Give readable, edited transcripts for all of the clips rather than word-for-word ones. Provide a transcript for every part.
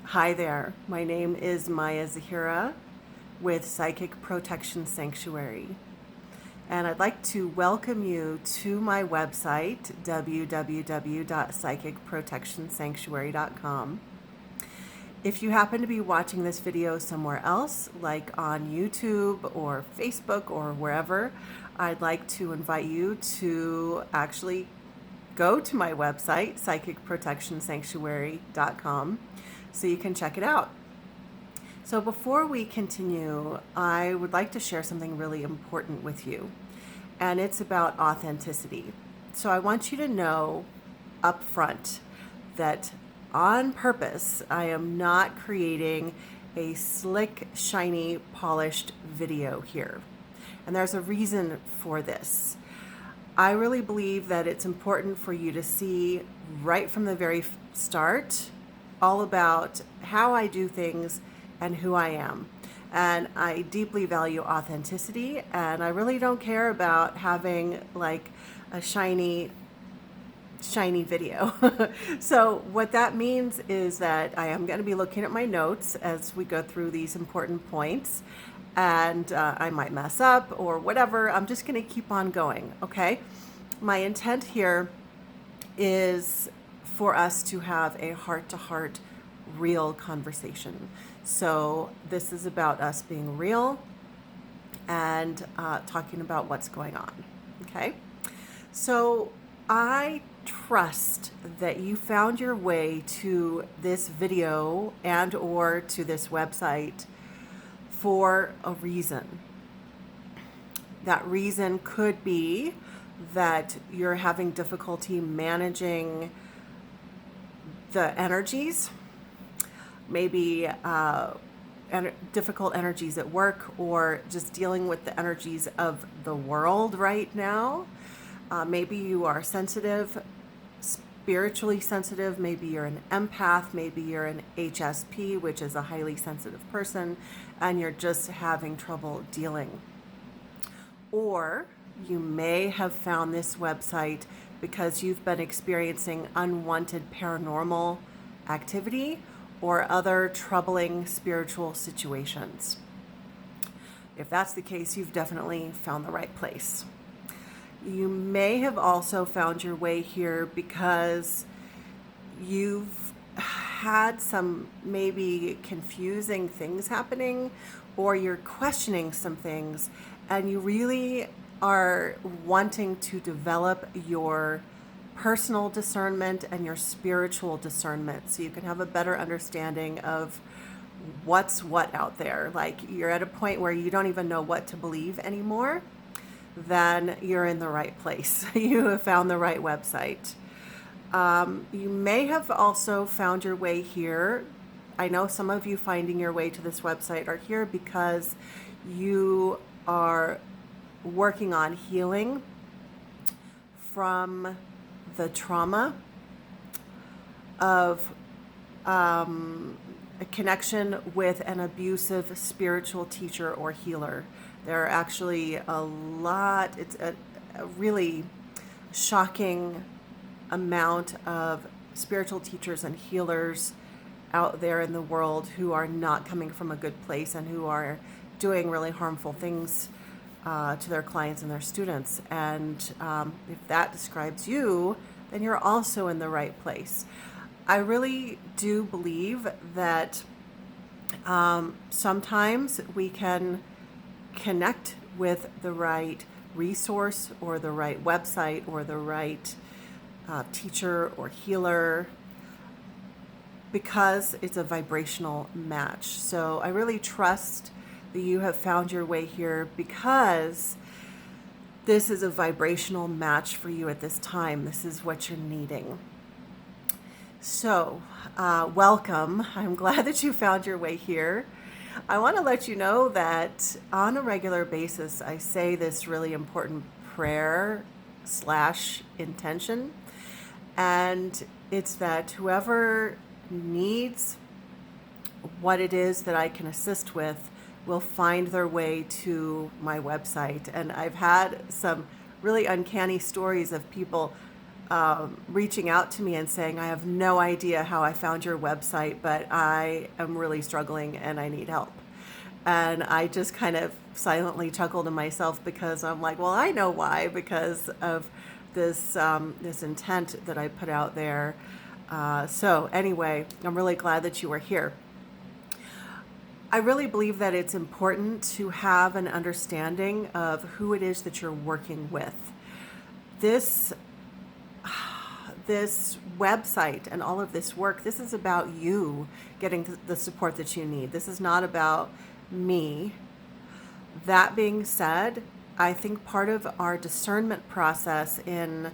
Hi there, my name is Maya Zahira with Psychic Protection Sanctuary, and I'd like to welcome you to my website, www.psychicprotectionsanctuary.com. If you happen to be watching this video somewhere else, like on YouTube or Facebook or wherever, I'd like to invite you to actually go to my website, psychicprotectionsanctuary.com, so you can check it out. So before we continue, I would like to share something really important with you, and it's about authenticity. So I want you to know up front that on purpose, I am not creating a slick, shiny, polished video here. And there's a reason for this. I really believe that it's important for you to see right from the very start all about how I do things and who I am. And I deeply value authenticity, and I really don't care about having like a shiny video. So what that means is that I am going to be looking at my notes as we go through these important points, and I might mess up or whatever. I'm just going to keep on going, okay? My intent here is for us to have a heart-to-heart, real conversation. So this is about us being real and talking about what's going on, okay? So I trust that you found your way to this video and or to this website for a reason. That reason could be that you're having difficulty managing the energies, maybe difficult energies at work, or just dealing with the energies of the world right now. Maybe you are sensitive, spiritually sensitive. Maybe you're an empath. Maybe you're an HSP, which is a highly sensitive person, and you're just having trouble dealing. Or you may have found this website because you've been experiencing unwanted paranormal activity or other troubling spiritual situations. If that's the case, you've definitely found the right place. You may have also found your way here because you've had some maybe confusing things happening, or you're questioning some things, and you really are wanting to develop your personal discernment and your spiritual discernment so you can have a better understanding of what's what out there. Like you're at a point where you don't even know what to believe anymore, then you're in the right place. You have found the right website. You may have also found your way here. I know some of you finding your way to this website are here because you are working on healing from the trauma of a connection with an abusive spiritual teacher or healer. There are actually a lot, it's a really shocking amount of spiritual teachers and healers out there in the world who are not coming from a good place and who are doing really harmful things to their clients and their students. And if that describes you, then you're also in the right place. I really do believe that sometimes we can connect with the right resource or the right website or the right teacher or healer because it's a vibrational match. So I really trust that you have found your way here because this is a vibrational match for you at this time. This is what you're needing. So welcome. I'm glad that you found your way here. I want to let you know that on a regular basis, I say this really important prayer / intention. And it's that whoever needs what it is that I can assist with will find their way to my website. And I've had some really uncanny stories of people reaching out to me and saying, I have no idea how I found your website, but I am really struggling and I need help. And I just kind of silently chuckled to myself because I'm like, well, I know why, because of this intent that I put out there. So anyway, I'm really glad that you are here. I really believe that it's important to have an understanding of who it is that you're working with. This this website and all of this work, this is about you getting the support that you need. This is not about me. That being said, I think part of our discernment process in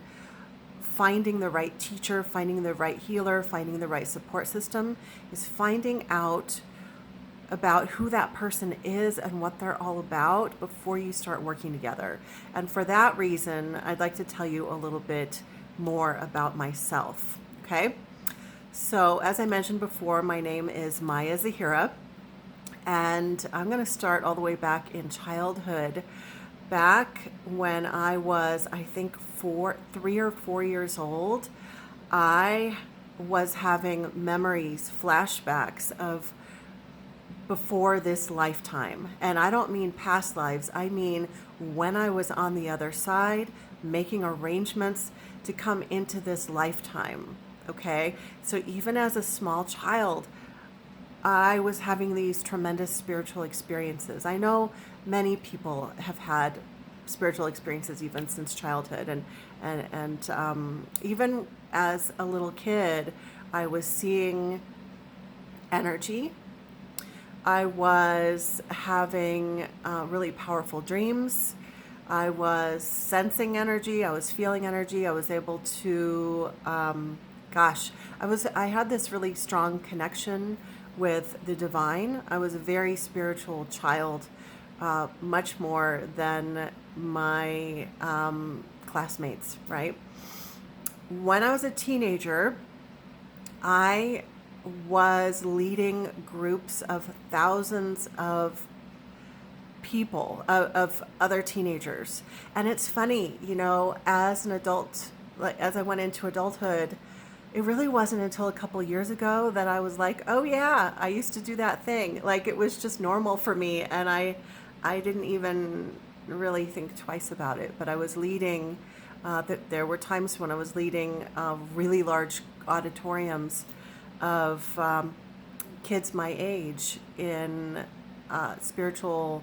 finding the right teacher, finding the right healer, finding the right support system is finding out about who that person is and what they're all about before you start working together. And for that reason, I'd like to tell you a little bit more about myself. Okay? So, as I mentioned before, my name is Maya Zahira, and I'm going to start all the way back in childhood. Back when I was, I think, 3 or 4 years old, I was having memories, flashbacks of before this lifetime. And I don't mean past lives, I mean when I was on the other side, making arrangements to come into this lifetime. Okay? So even as a small child, I was having these tremendous spiritual experiences. I know many people have had spiritual experiences even since childhood, and even as a little kid, I was seeing energy. I was having really powerful dreams. I was sensing energy. I was feeling energy. I was able to, I had this really strong connection with the divine. I was a very spiritual child, much more than my classmates, right? When I was a teenager, I was leading groups of thousands of people, of other teenagers. And it's funny, as an adult, like as I went into adulthood, it really wasn't until a couple years ago that I was like, oh yeah, I used to do that thing. Like it was just normal for me, and I didn't even really think twice about it. But I was leading, there were times when I was leading really large auditoriums of kids my age in spiritual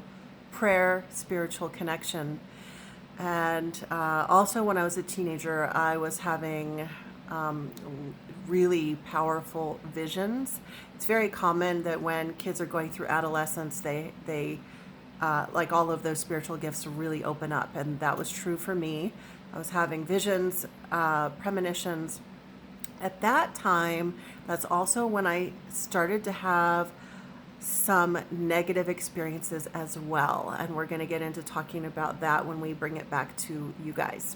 prayer, spiritual connection. And also when I was a teenager, I was having really powerful visions. It's very common that when kids are going through adolescence, they like all of those spiritual gifts really open up. And that was true for me. I was having visions, premonitions. At that time, that's also when I started to have some negative experiences as well. And we're going to get into talking about that when we bring it back to you guys.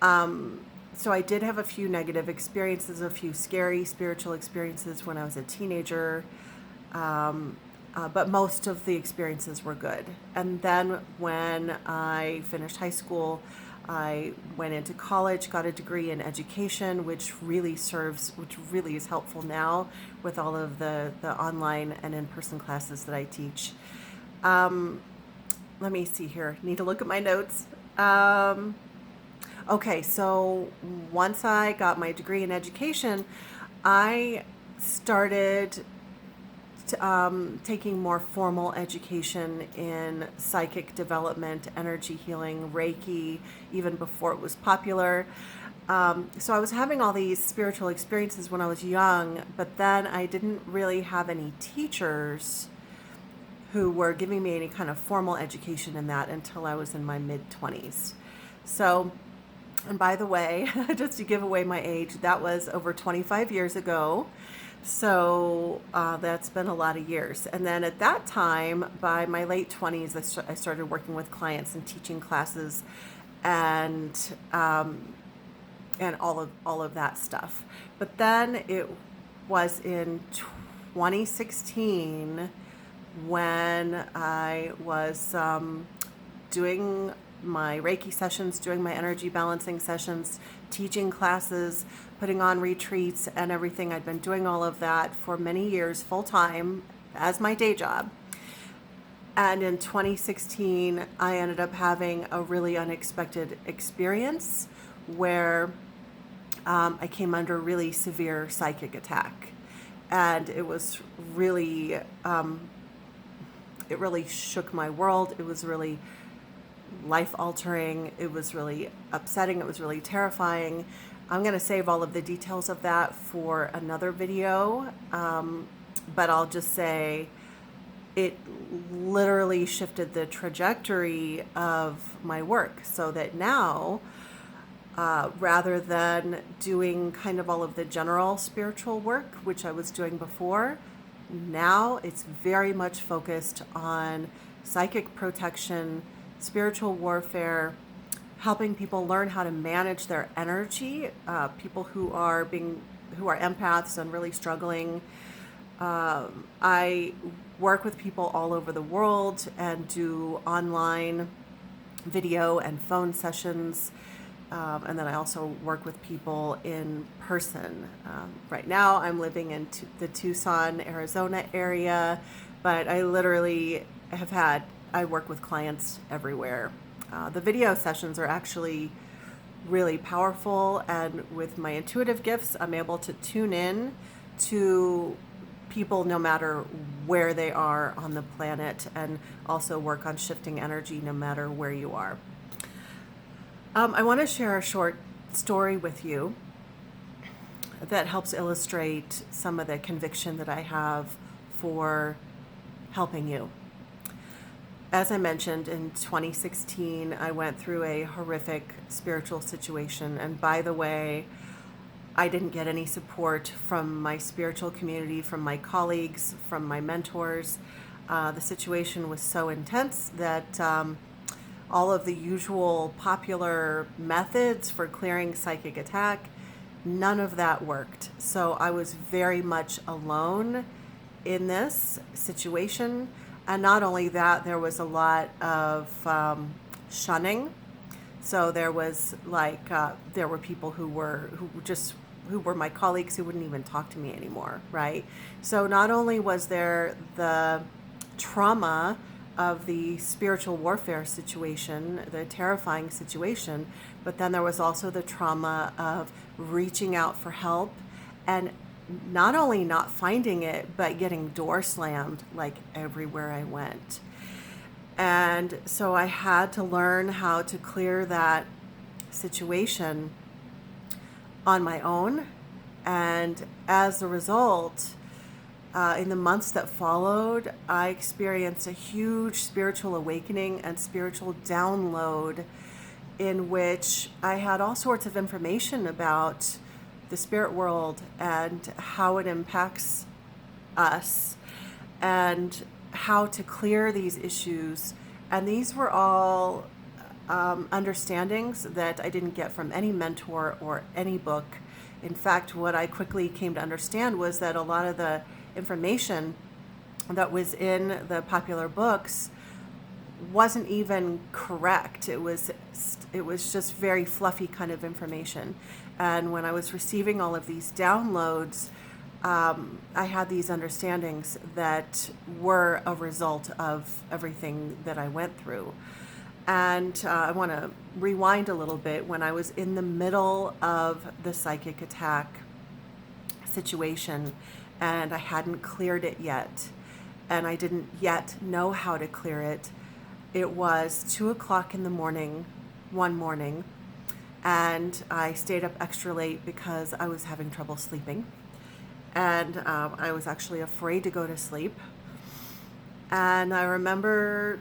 So I did have a few negative experiences, a few scary spiritual experiences when I was a teenager. But most of the experiences were good. And then when I finished high school, I went into college, got a degree in education, which really is helpful now with all of the online and in-person classes that I teach. Let me see here. Need to look at my notes. Okay, so once I got my degree in education, I started taking more formal education in psychic development, energy healing, Reiki, even before it was popular. So I was having all these spiritual experiences when I was young, but then I didn't really have any teachers who were giving me any kind of formal education in that until I was in my mid-20s. So, and by the way, just to give away my age, that was over 25 years ago. So that's been a lot of years. And then at that time, by my late 20s, I started working with clients and teaching classes and all of that stuff. But then it was in 2016 when I was doing my Reiki sessions, doing my energy balancing sessions, teaching classes, putting on retreats and everything. I'd been doing all of that for many years full time as my day job. And in 2016, I ended up having a really unexpected experience where I came under a really severe psychic attack. And it was really, it really shook my world. It was really life altering. It was really upsetting. It was really terrifying. I'm going to save all of the details of that for another video. But I'll just say it literally shifted the trajectory of my work, so that now, rather than doing kind of all of the general spiritual work, which I was doing before, now it's very much focused on psychic protection, spiritual warfare, helping people learn how to manage their energy, people who are empaths and really struggling. I work with people all over the world and do online video and phone sessions. And then I also work with people in person. Right now I'm living in the Tucson, Arizona area, but I literally I work with clients everywhere. The video sessions are actually really powerful, and with my intuitive gifts, I'm able to tune in to people no matter where they are on the planet, and also work on shifting energy no matter where you are. I want to share a short story with you that helps illustrate some of the conviction that I have for helping you. As I mentioned, in 2016, I went through a horrific spiritual situation. And by the way, I didn't get any support from my spiritual community, from my colleagues, from my mentors. The situation was so intense that all of the usual popular methods for clearing psychic attack, none of that worked. So I was very much alone in this situation. And not only that, there was a lot of shunning. So there was there were people who were my colleagues who wouldn't even talk to me anymore, right? So not only was there the trauma of the spiritual warfare situation, the terrifying situation, but then there was also the trauma of reaching out for help and not only not finding it, but getting door slammed like everywhere I went. And so I had to learn how to clear that situation on my own. And as a result, in the months that followed, I experienced a huge spiritual awakening and spiritual download in which I had all sorts of information about the spirit world and how it impacts us and how to clear these issues. And these were all understandings that I didn't get from any mentor or any book. In fact, what I quickly came to understand was that a lot of the information that was in the popular books wasn't even correct. It was just very fluffy kind of information. And when I was receiving all of these downloads, I had these understandings that were a result of everything that I went through. And I want to rewind a little bit. When I was in the middle of the psychic attack situation and I hadn't cleared it yet, and I didn't yet know how to clear it, it was 2:00 in the morning one morning, and I stayed up extra late because I was having trouble sleeping. And I was actually afraid to go to sleep. And I remember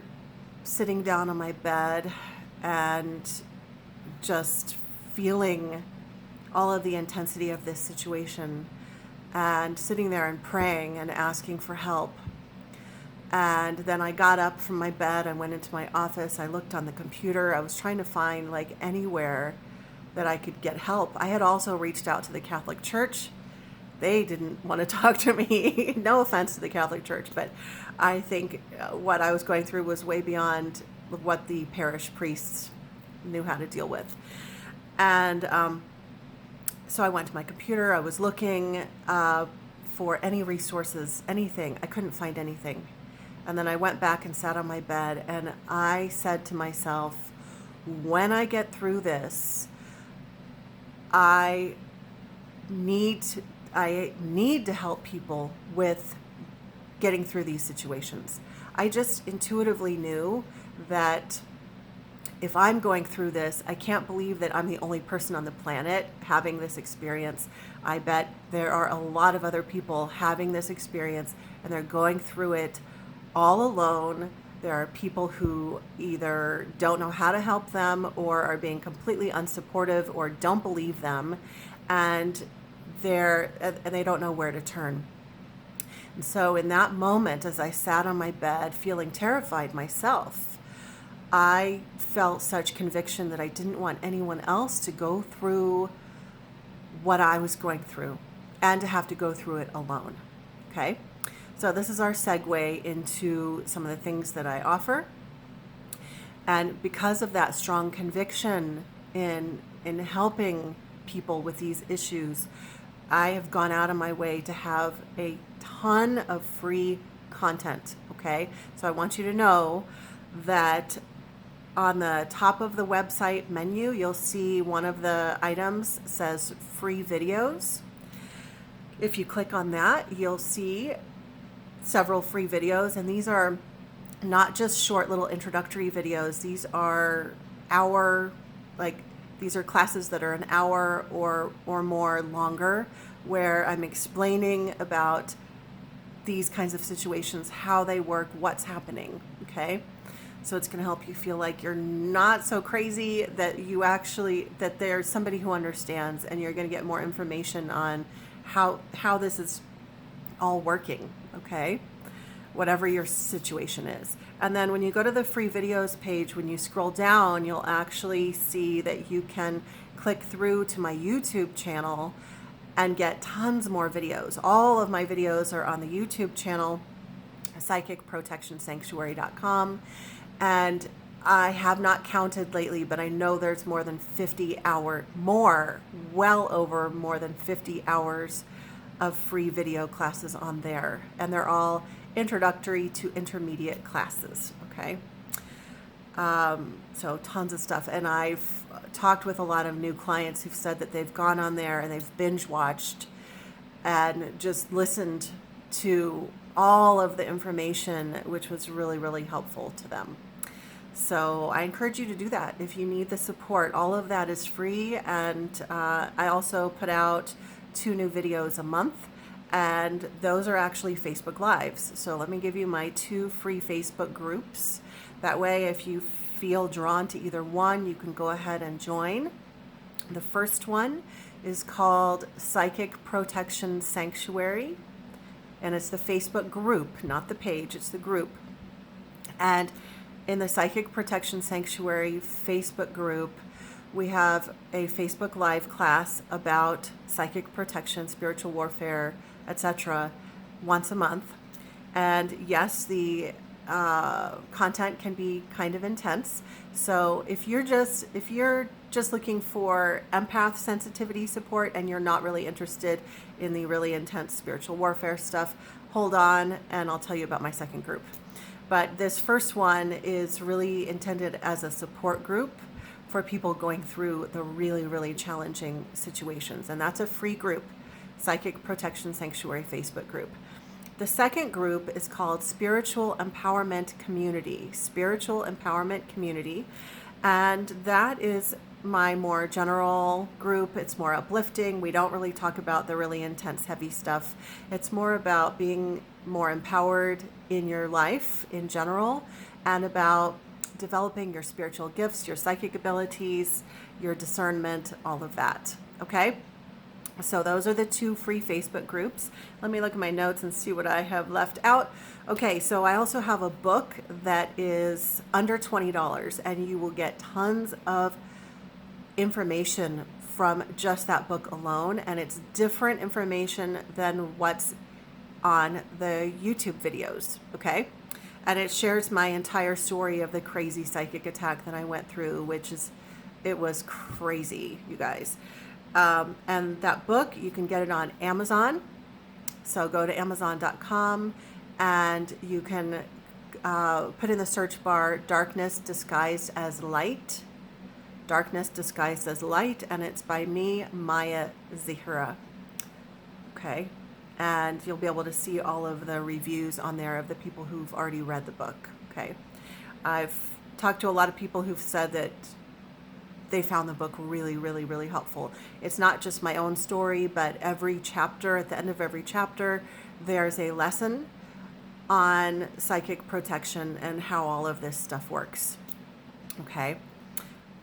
sitting down on my bed and just feeling all of the intensity of this situation and sitting there and praying and asking for help. And then I got up from my bed, I went into my office, I looked on the computer, I was trying to find like anywhere that I could get help. I had also reached out to the Catholic Church. They didn't want to talk to me. No offense to the Catholic Church, but I think what I was going through was way beyond what the parish priests knew how to deal with. And so I went to my computer. I was looking for any resources, anything. I couldn't find anything. And then I went back and sat on my bed, and I said to myself, when I get through this, I need to help people with getting through these situations. I just intuitively knew that if I'm going through this, I can't believe that I'm the only person on the planet having this experience. I bet there are a lot of other people having this experience, and they're going through it all alone. There are people who either don't know how to help them, or are being completely unsupportive, or don't believe them, and they don't know where to turn. And so in that moment, as I sat on my bed feeling terrified myself, I felt such conviction that I didn't want anyone else to go through what I was going through, and to have to go through it alone. Okay? So this is our segue into some of the things that I offer. And because of that strong conviction in helping people with these issues, I have gone out of my way to have a ton of free content. Okay? So I want you to know that on the top of the website menu, you'll see one of the items says free videos. If you click on that, you'll see several free videos, and these are not just short little introductory videos. These are these are classes that are an hour or more longer, where I'm explaining about these kinds of situations, how they work, what's happening. Okay? So it's going to help you feel like you're not so crazy, that there's somebody who understands, and you're going to get more information on how this is all working, okay? Whatever your situation is. And then when you go to the free videos page, when you scroll down, you'll actually see that you can click through to my YouTube channel and get tons more videos. All of my videos are on the YouTube channel, psychicprotectionsanctuary.com. And I have not counted lately, but I know there's well over more than 50 hours of free video classes on there. And they're all introductory to intermediate classes, okay? So tons of stuff. And I've talked with a lot of new clients who've said that they've gone on there and they've binge watched and just listened to all of the information, which was really, really helpful to them. So I encourage you to do that if you need the support. All of that is free, and I also put out 2 new videos a month, and those are actually Facebook Lives. So let me give you my 2 free Facebook groups. That way, if you feel drawn to either one, you can go ahead and join. The first one is called Psychic Protection Sanctuary, and it's the Facebook group, not the page, it's the group. And in the Psychic Protection Sanctuary Facebook group, we have a Facebook Live class about psychic protection, spiritual warfare, etc. once a month. And yes, the content can be kind of intense. So if you're just looking for empath sensitivity support and you're not really interested in the really intense spiritual warfare stuff, hold on and I'll tell you about my second group. But this first one is really intended as a support group for people going through the really, really challenging situations. And that's a free group, Psychic Protection Sanctuary Facebook group. The second group is called Spiritual Empowerment Community. Spiritual Empowerment Community. And that is my more general group. It's more uplifting. We don't really talk about the really intense, heavy stuff. It's more about being more empowered in your life in general, and about developing your spiritual gifts, your psychic abilities, your discernment, all of that. Okay? So those are the 2 free Facebook groups. Let me look at my notes and see what I have left out. Okay, so I also have a book that is under $20, and you will get tons of information from just that book alone, and it's different information than what's on the YouTube videos, okay? And it shares my entire story of the crazy psychic attack that I went through, it was crazy, you guys. And that book, you can get it on Amazon. So go to Amazon.com and you can put in the search bar Darkness Disguised as Light. Darkness Disguised as Light, and it's by me, Maya Zahira. Okay. And you'll be able to see all of the reviews on there of the people who've already read the book. Okay. I've talked to a lot of people who've said that they found the book really, really, really helpful. It's not just my own story, but every chapter, at the end of every chapter, there's a lesson on psychic protection and how all of this stuff works. Okay.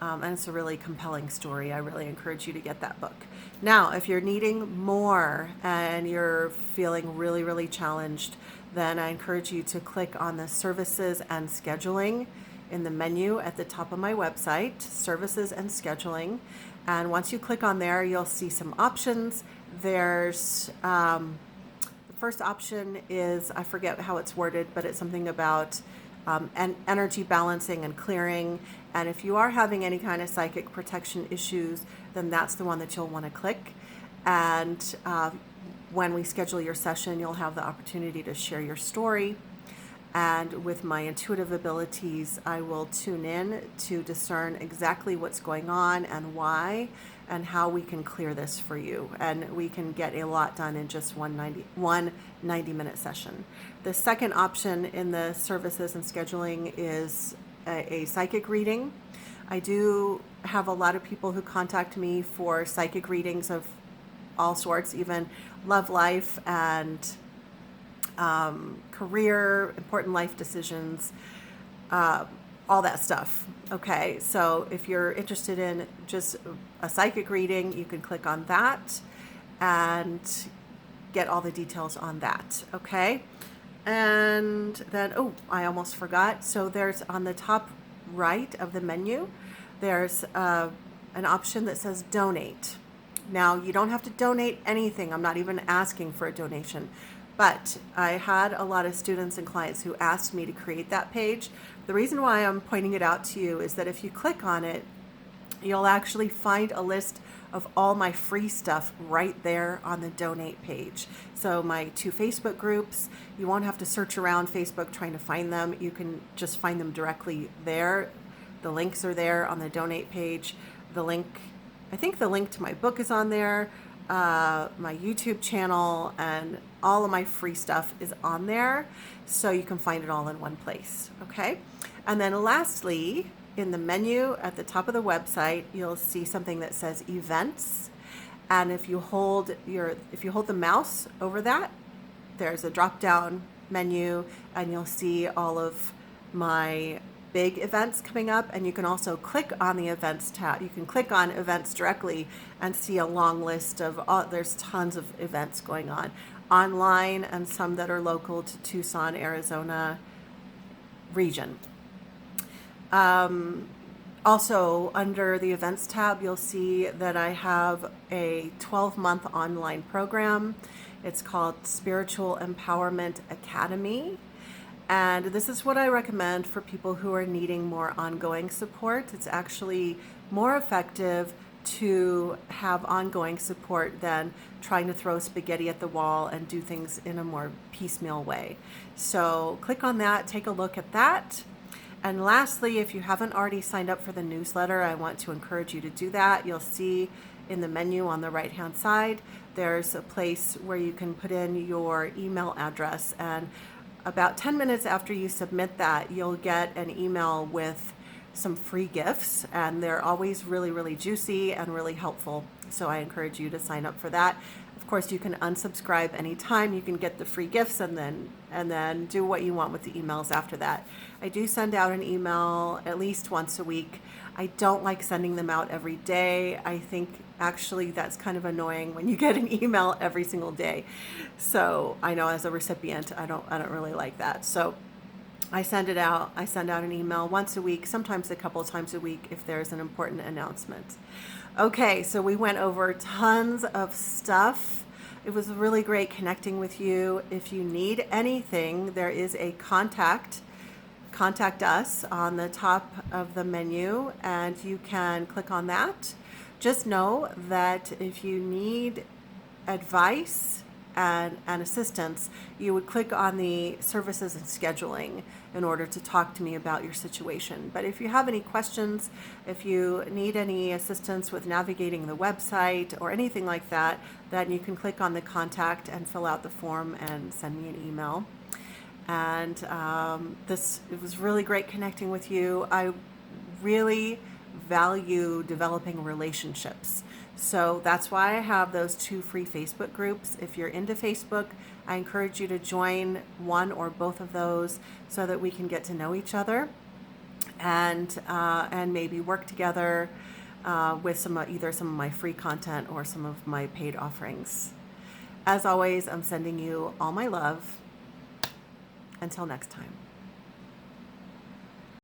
And it's a really compelling story. I really encourage you to get that book. Now, if you're needing more and you're feeling really, really challenged, then I encourage you to click on the services and scheduling in the menu at the top of my website, services and scheduling. And once you click on there, you'll see some options. There's the first option is, I forget how it's worded, but it's something about energy balancing and clearing. And if you are having any kind of psychic protection issues, then that's the one that you'll want to click. And when we schedule your session, you'll have the opportunity to share your story. And with my intuitive abilities, I will tune in to discern exactly what's going on and why and how we can clear this for you. And we can get a lot done in just one 90-minute session. The second option in the services and scheduling is a psychic reading. I do have a lot of people who contact me for psychic readings of all sorts, even love life and career, important life decisions, all that stuff. Okay, so if you're interested in just a psychic reading, you can click on that and get all the details on that. Okay, and then, oh, I almost forgot. So there's on the top right of the menu, there's an option that says donate. Now, you don't have to donate anything. I'm not even asking for a donation. But I had a lot of students and clients who asked me to create that page. The reason why I'm pointing it out to you is that if you click on it, you'll actually find a list of all my free stuff right there on the donate page. So my 2 Facebook groups, you won't have to search around Facebook trying to find them. You can just find them directly there. The links are there on the donate page. I think the link to my book is on there. My YouTube channel and all of my free stuff is on there, so you can find it all in one place. Okay, and then lastly, in the menu at the top of the website, you'll see something that says events, and if you hold the mouse over that, there's a drop down menu, and you'll see all of my big events coming up, and you can also click on the events tab. You can click on events directly and see a long list of there's tons of events going on online and some that are local to Tucson, Arizona region. Also, under the events tab, you'll see that I have a 12-month online program. It's called Spiritual Empowerment Academy. And this is what I recommend for people who are needing more ongoing support. It's actually more effective to have ongoing support than trying to throw spaghetti at the wall and do things in a more piecemeal way. So click on that, take a look at that. And lastly, if you haven't already signed up for the newsletter, I want to encourage you to do that. You'll see in the menu on the right-hand side, there's a place where you can put in your email address, and about 10 minutes after you submit that, you'll get an email with some free gifts, and they're always really, really juicy and really helpful. So I encourage you to sign up for that. Of course, you can unsubscribe anytime. You can get the free gifts and then do what you want with the emails after that. I do send out an email at least once a week. I don't like sending them out every day. I think actually that's kind of annoying when you get an email every single day. So I know as a recipient, I don't really like that. So I send it out. I send out an email once a week, sometimes a couple of times a week if there's an important announcement. Okay, so we went over tons of stuff. It was really great connecting with you. If you need anything, there is a contact Contact Us on the top of the menu, and you can click on that. Just know that if you need advice and assistance, you would click on the services and scheduling in order to talk to me about your situation. But if you have any questions, if you need any assistance with navigating the website or anything like that, then you can click on the contact and fill out the form and send me an email. And it was really great connecting with you. I really value developing relationships. So that's why I have those 2 free Facebook groups. If you're into Facebook, I encourage you to join one or both of those so that we can get to know each other and maybe work together with either some of my free content or some of my paid offerings. As always, I'm sending you all my love. Until next time.